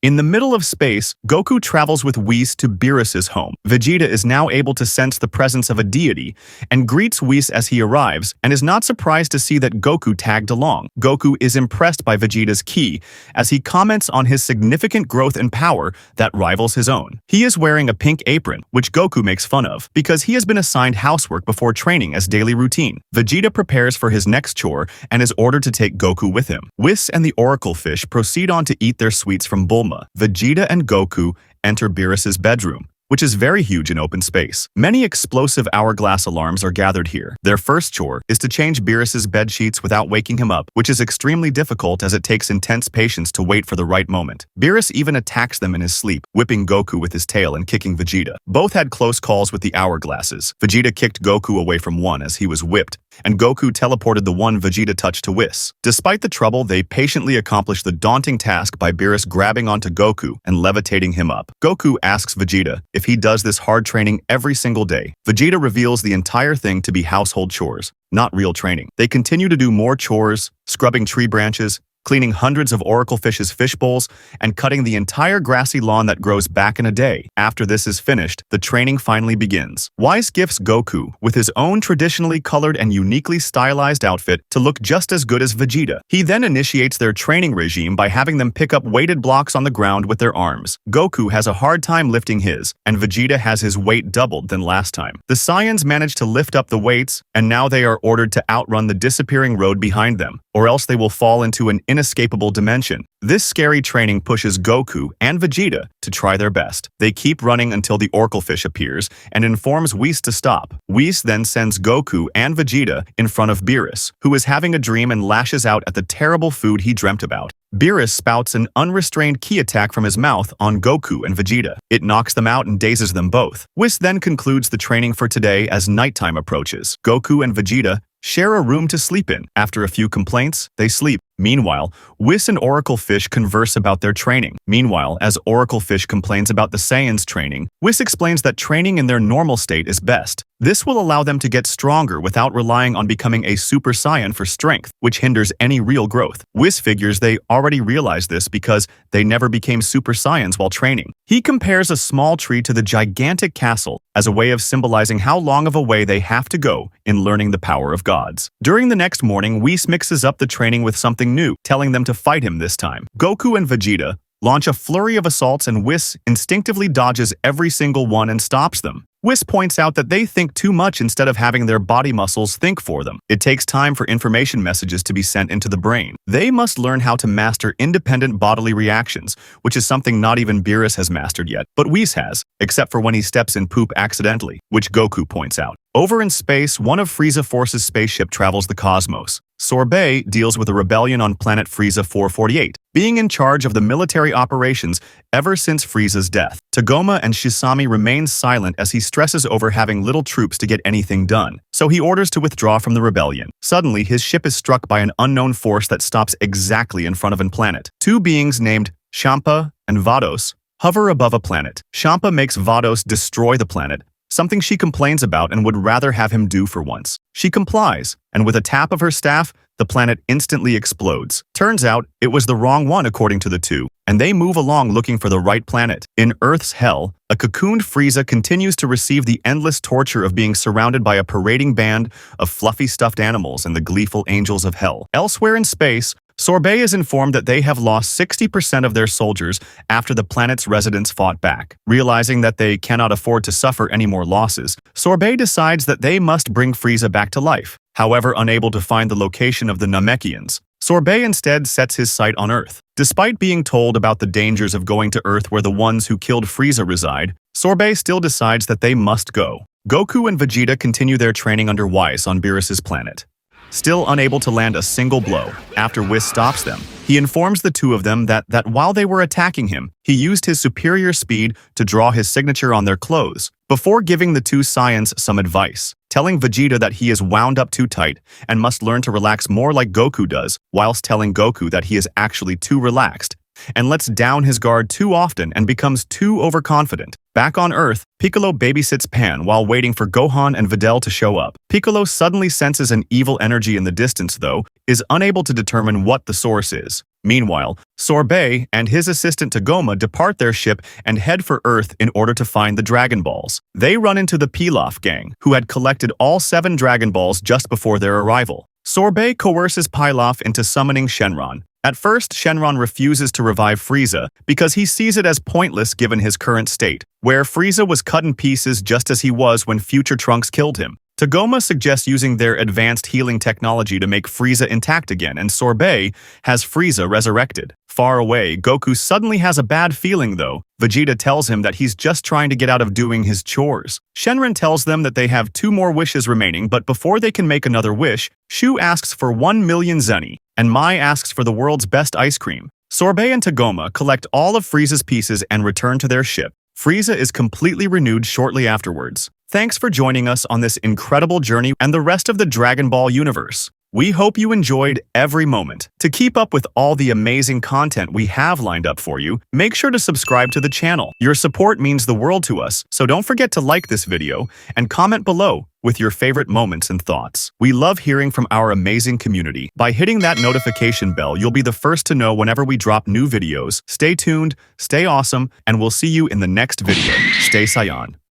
In the middle of space, Goku travels with Whis to Beerus's home. Vegeta is now able to sense the presence of a deity and greets Whis as he arrives and is not surprised to see that Goku tagged along. Goku is impressed by Vegeta's ki as he comments on his significant growth and power that rivals his own. He is wearing a pink apron, which Goku makes fun of because he has been assigned housework before training as daily routine. Vegeta prepares for his next chore and is ordered to take Goku with him. Whis and the Oracle Fish proceed on to eat their sweets from Bulma. Vegeta and Goku enter Beerus's bedroom, which is very huge in open space. Many explosive hourglass alarms are gathered here. Their first chore is to change Beerus's bed sheets without waking him up, which is extremely difficult as it takes intense patience to wait for the right moment. Beerus even attacks them in his sleep, whipping Goku with his tail and kicking Vegeta. Both had close calls with the hourglasses. Vegeta kicked Goku away from one as he was whipped, and Goku teleported the one Vegeta touched to Whis. Despite the trouble, they patiently accomplish the daunting task by Beerus grabbing onto Goku and levitating him up. Goku asks Vegeta if he does this hard training every single day. Vegeta reveals the entire thing to be household chores, not real training. They continue to do more chores, scrubbing tree branches, cleaning hundreds of Oracle Fish's fish bowls, and cutting the entire grassy lawn that grows back in a day. After this is finished, the training finally begins. Whis gifts Goku with his own traditionally colored and uniquely stylized outfit to look just as good as Vegeta. He then initiates their training regime by having them pick up weighted blocks on the ground with their arms. Goku has a hard time lifting his, and Vegeta has his weight doubled than last time. The Saiyans manage to lift up the weights, and now they are ordered to outrun the disappearing road behind them, or else they will fall into an inescapable dimension. This scary training pushes Goku and Vegeta to try their best. They keep running until the Oracle Fish appears and informs Whis to stop. Whis then sends Goku and Vegeta in front of Beerus, who is having a dream and lashes out at the terrible food he dreamt about. Beerus spouts an unrestrained ki attack from his mouth on Goku and Vegeta. It knocks them out and dazes them both. Whis then concludes the training for today as nighttime approaches. Goku and Vegeta share a room to sleep in. After a few complaints, they sleep. Meanwhile, Whis and Oracle Fish converse about their training. Meanwhile, as Oracle Fish complains about the Saiyans' training, Whis explains that training in their normal state is best. This will allow them to get stronger without relying on becoming a Super Saiyan for strength, which hinders any real growth. Whis figures they already realized this because they never became Super Saiyans while training. He compares a small tree to the gigantic castle as a way of symbolizing how long of a way they have to go in learning the power of gods. During the next morning, Whis mixes up the training with something new, telling them to fight him this time. Goku and Vegeta launch a flurry of assaults and Whis instinctively dodges every single one and stops them. Whis points out that they think too much instead of having their body muscles think for them. It takes time for information messages to be sent into the brain. They must learn how to master independent bodily reactions, which is something not even Beerus has mastered yet, but Whis has, except for when he steps in poop accidentally, which Goku points out. Over in space, one of Frieza Force's spaceship travels the cosmos. Sorbet deals with a rebellion on planet Frieza 448, being in charge of the military operations ever since Frieza's death. Tagoma and Shisami remain silent as he stresses over having little troops to get anything done, so he orders to withdraw from the rebellion. Suddenly, his ship is struck by an unknown force that stops exactly in front of a planet. Two beings named Champa and Vados hover above a planet. Champa makes Vados destroy the planet, something she complains about and would rather have him do for once. She complies, and with a tap of her staff, the planet instantly explodes. Turns out, it was the wrong one according to the two, and they move along looking for the right planet. In Earth's hell, a cocooned Frieza continues to receive the endless torture of being surrounded by a parading band of fluffy stuffed animals and the gleeful angels of hell. Elsewhere in space, Sorbet is informed that they have lost 60% of their soldiers after the planet's residents fought back. Realizing that they cannot afford to suffer any more losses, Sorbet decides that they must bring Frieza back to life. However, unable to find the location of the Namekians, Sorbet instead sets his sight on Earth. Despite being told about the dangers of going to Earth where the ones who killed Frieza reside, Sorbet still decides that they must go. Goku and Vegeta continue their training under Whis on Beerus's planet. Still unable to land a single blow, after Whis stops them, he informs the two of them that while they were attacking him, he used his superior speed to draw his signature on their clothes, before giving the two Saiyans some advice, telling Vegeta that he is wound up too tight and must learn to relax more like Goku does, whilst telling Goku that he is actually too relaxed and lets down his guard too often and becomes too overconfident. Back on Earth, Piccolo babysits Pan while waiting for Gohan and Videl to show up. Piccolo suddenly senses an evil energy in the distance, though, is unable to determine what the source is. Meanwhile, Sorbet and his assistant Tagoma depart their ship and head for Earth in order to find the Dragon Balls. They run into the Pilaf gang, who had collected all 7 Dragon Balls just before their arrival. Sorbet coerces Pilaf into summoning Shenron. At first, Shenron refuses to revive Frieza because he sees it as pointless given his current state, where Frieza was cut in pieces just as he was when Future Trunks killed him. Tagoma suggests using their advanced healing technology to make Frieza intact again, and Sorbet has Frieza resurrected. Far away, Goku suddenly has a bad feeling though. Vegeta tells him that he's just trying to get out of doing his chores. Shenron tells them that they have 2 more wishes remaining, but before they can make another wish, Shu asks for 1 million zenny, and Mai asks for the world's best ice cream. Sorbet and Tagoma collect all of Frieza's pieces and return to their ship. Frieza is completely renewed shortly afterwards. Thanks for joining us on this incredible journey and the rest of the Dragon Ball universe. We hope you enjoyed every moment. To keep up with all the amazing content we have lined up for you, make sure to subscribe to the channel. Your support means the world to us, so don't forget to like this video and comment below with your favorite moments and thoughts. We love hearing from our amazing community. By hitting that notification bell, you'll be the first to know whenever we drop new videos. Stay tuned, stay awesome, and we'll see you in the next video. Stay Saiyan.